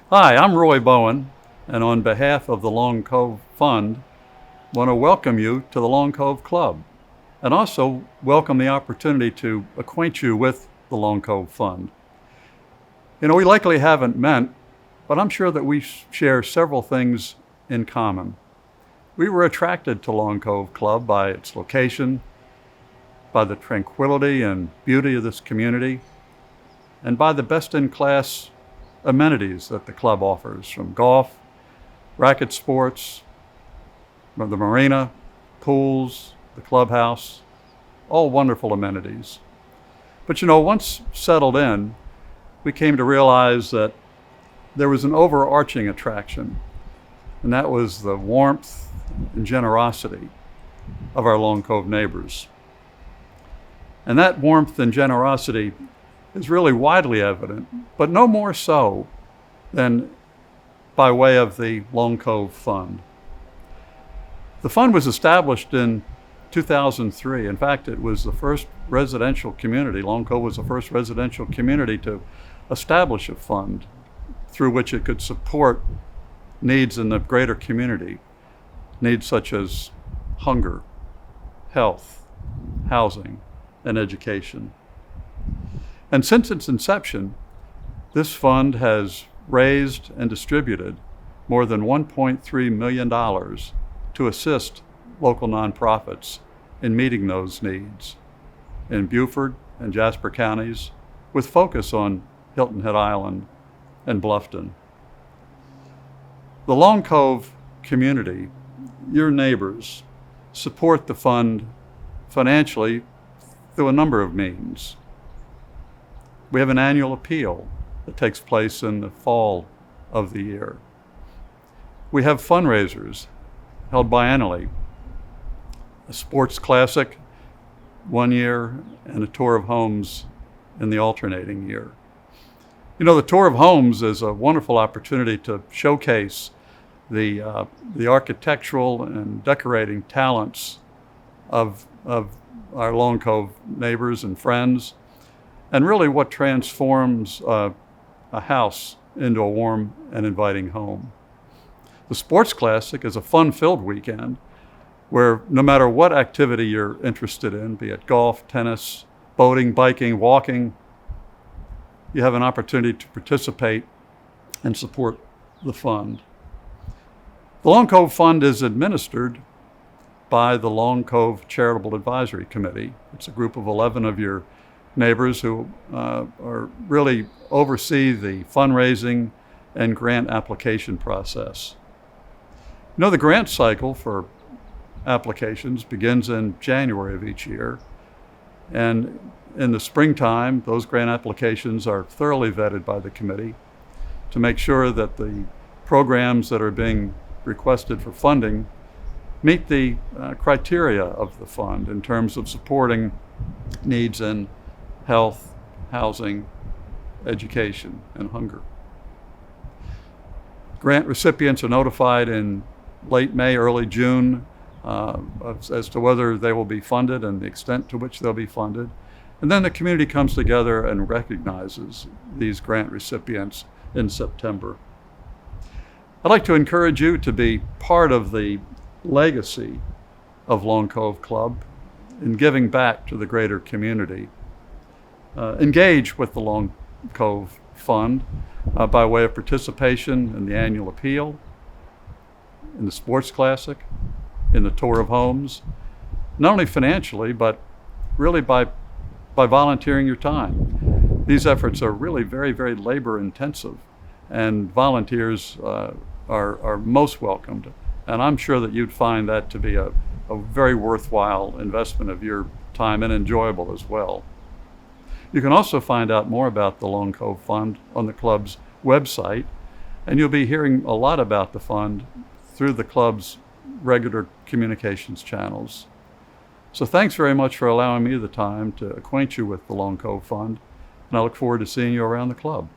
Hi, I'm Roy Bowen, and on behalf of the Long Cove Fund, want to welcome you to the Long Cove Club, and also welcome the opportunity to acquaint you with the Long Cove Fund. We likely haven't met, but I'm sure that we share several things in common. We were attracted to Long Cove Club by its location, by the tranquility and beauty of this community, and by the best-in-class amenities that the club offers, from golf, racket sports, from the marina, pools, the clubhouse, all wonderful amenities. But once settled in, we came to realize that there was an overarching attraction, and that was the warmth and generosity of our Long Cove neighbors. And that warmth and generosity is really widely evident, but no more so than by way of the Long Cove Fund. The fund was established in 2003. In fact, it was the first residential community. Long Cove was the first residential community to establish a fund through which it could support needs in the greater community, needs such as hunger, health, housing, and education. And since its inception, this fund has raised and distributed more than $1.3 million to assist local nonprofits in meeting those needs in Beaufort and Jasper counties, with focus on Hilton Head Island and Bluffton. The Long Cove community, your neighbors, support the fund financially through a number of means. We have an annual appeal that takes place in the fall of the year. We have fundraisers held biennially, a sports classic one year and a tour of homes in the alternating year. The tour of homes is a wonderful opportunity to showcase the architectural and decorating talents of our Long Cove neighbors and friends, and really what transforms a house into a warm and inviting home. The Sports Classic is a fun-filled weekend where no matter what activity you're interested in, be it golf, tennis, boating, biking, walking, you have an opportunity to participate and support the fund. The Long Cove Fund is administered by the Long Cove Charitable Advisory Committee. It's a group of 11 of your neighbors who really oversee the fundraising and grant application process. The grant cycle for applications begins in January of each year, and in the springtime, those grant applications are thoroughly vetted by the committee to make sure that the programs that are being requested for funding meet the criteria of the fund in terms of supporting needs in health, housing, education, and hunger. Grant recipients are notified in late May, early June as to whether they will be funded and the extent to which they'll be funded. And then the community comes together and recognizes these grant recipients in September. I'd like to encourage you to be part of the legacy of Long Cove Club in giving back to the greater community. Engage with the Long Cove Fund by way of participation in the annual appeal, in the Sports Classic, in the tour of homes, not only financially, but really by volunteering your time. These efforts are really very, very labor intensive, and volunteers are most welcomed. And I'm sure that you'd find that to be a very worthwhile investment of your time and enjoyable as well. You can also find out more about the Long Cove Fund on the club's website, and you'll be hearing a lot about the fund through the club's regular communications channels. So thanks very much for allowing me the time to acquaint you with the Long Cove Fund, and I look forward to seeing you around the club.